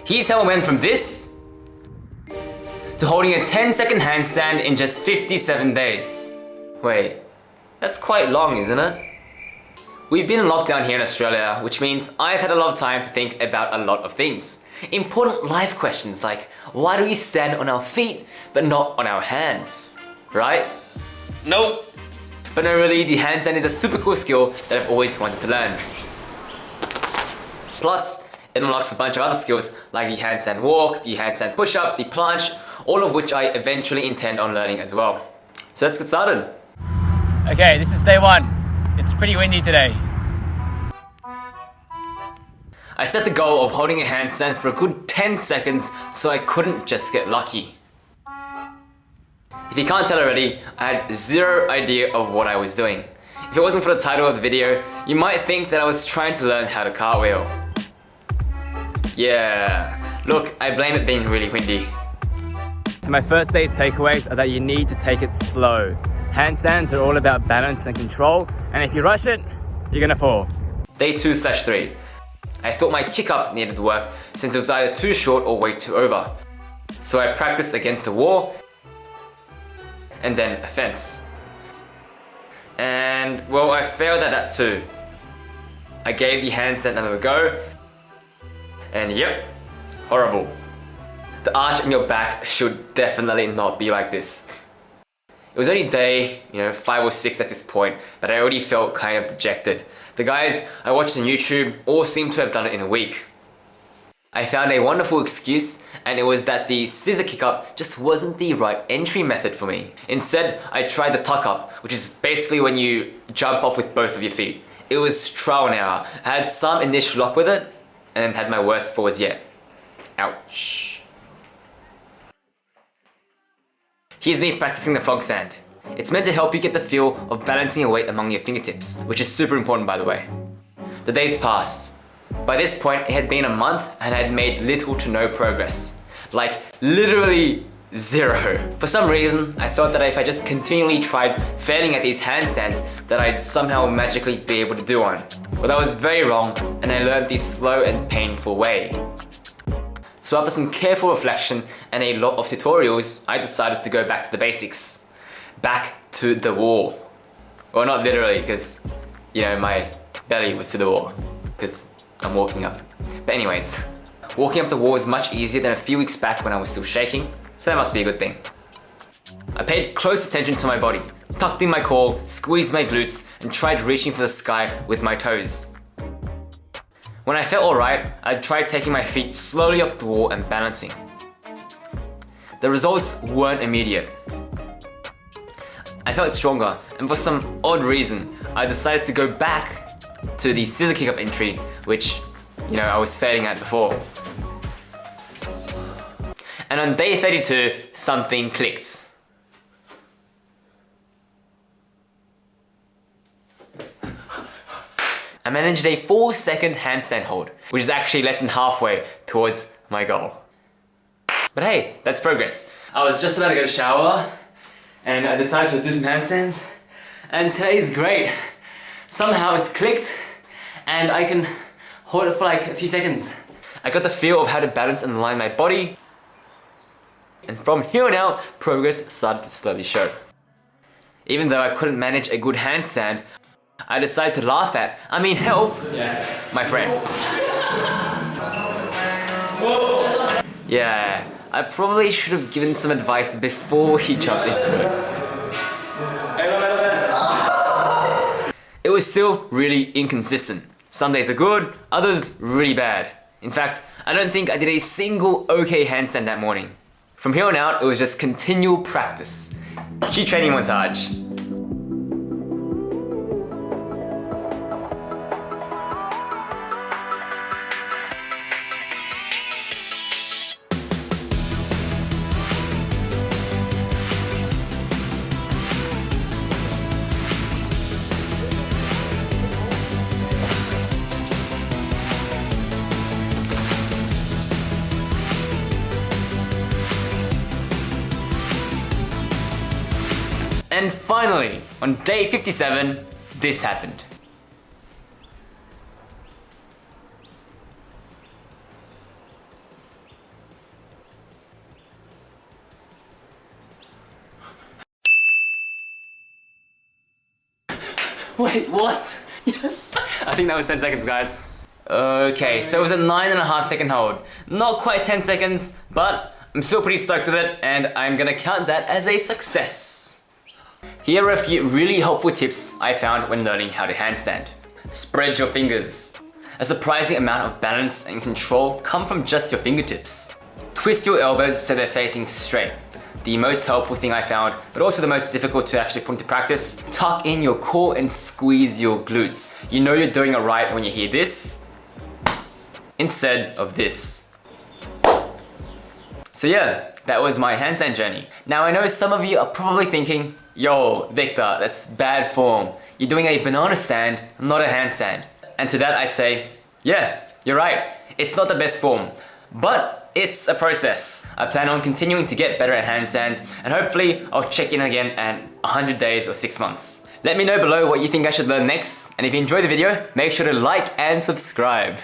Here's how I went from this to holding a 10-second handstand in just 57 days. Wait, that's quite long, isn't it? We've been in lockdown here in Australia, which means I've had a lot of time to think about a lot of things. Important life questions like, why do we stand on our feet but not on our hands? Right? Nope. But no, really, the handstand is a super cool skill that I've always wanted to learn. Plus, it unlocks a bunch of other skills like the handstand walk, the handstand push-up, the planche, all of which I eventually intend on learning as well. So let's get started. Okay, this is day one. It's pretty windy today. I set the goal of holding a handstand for a good 10 seconds so I couldn't just get lucky. If you can't tell already, I had zero idea of what I was doing. If it wasn't for the title of the video, you might think that I was trying to learn how to cartwheel. Yeah, look, I blame it being really windy. So my first day's takeaways are that you need to take it slow. Handstands are all about balance and control, and if you rush it, you're gonna fall. Day 2/3. I thought my kick up needed work since it was either too short or way too over. So I practiced against the wall and then a fence. And well, I failed at that too. I gave the handstand another go, and yep, horrible. The arch in your back should definitely not be like this. It was only day, 5 or 6 at this point, but I already felt kind of dejected. The guys I watched on YouTube all seemed to have done it in a week. I found a wonderful excuse, and it was that the scissor kick up just wasn't the right entry method for me. Instead, I tried the tuck up, which is basically when you jump off with both of your feet. It was trial and error. I had some initial luck with it, and had my worst falls yet. Ouch. Here's me practicing the frog stand. It's meant to help you get the feel of balancing your weight among your fingertips, which is super important by the way. The days passed. By this point, it had been a month and I had made little to no progress. Like, literally zero. For some reason, I thought that if I just continually tried failing at these handstands, that I'd somehow magically be able to do one. Well, that was very wrong, and I learned the slow and painful way. So after some careful reflection and a lot of tutorials, I decided to go back to the basics. Back to the wall. Well, not literally, because, my belly was to the wall, because I'm walking up. But anyways, walking up the wall is much easier than a few weeks back when I was still shaking, so that must be a good thing. I paid close attention to my body, tucked in my core, squeezed my glutes, and tried reaching for the sky with my toes. When I felt alright, I'd try taking my feet slowly off the wall and balancing. The results weren't immediate. I felt stronger, and for some odd reason, I decided to go back to the scissor kick up entry, which, I was failing at before. And on day 32, something clicked. I managed a 4-second handstand hold, which is actually less than halfway towards my goal. But hey, that's progress. I was just about to go to shower, and I decided to do some handstands, and today's great. Somehow it's clicked, and I can hold it for like a few seconds. I got the feel of how to balance and align my body, and from here on out, progress started to slowly show. Even though I couldn't manage a good handstand, I decided to laugh at, help, my friend. Yeah, I probably should have given some advice before he jumped into it. It was still really inconsistent. Some days are good, others really bad. In fact, I don't think I did a single okay handstand that morning. From here on out, it was just continual practice. Cue training montage. And finally, on day 57, this happened. Wait, what? Yes. I think that was 10 seconds, guys. Okay, so it was a 9.5 second hold. Not quite 10 seconds, but I'm still pretty stoked with it, and I'm gonna count that as a success. Here are a few really helpful tips I found when learning how to handstand. Spread your fingers. A surprising amount of balance and control come from just your fingertips. Twist your elbows so they're facing straight. The most helpful thing I found, but also the most difficult to actually put into practice, tuck in your core and squeeze your glutes. You know you're doing it right when you hear this, instead of this. So yeah, that was my handstand journey. Now I know some of you are probably thinking, yo, Victor, that's bad form. You're doing a banana stand, not a handstand. And to that I say, yeah, you're right. It's not the best form, but it's a process. I plan on continuing to get better at handstands, and hopefully I'll check in again at 100 days or 6 months. Let me know below what you think I should learn next, and if you enjoyed the video, make sure to like and subscribe.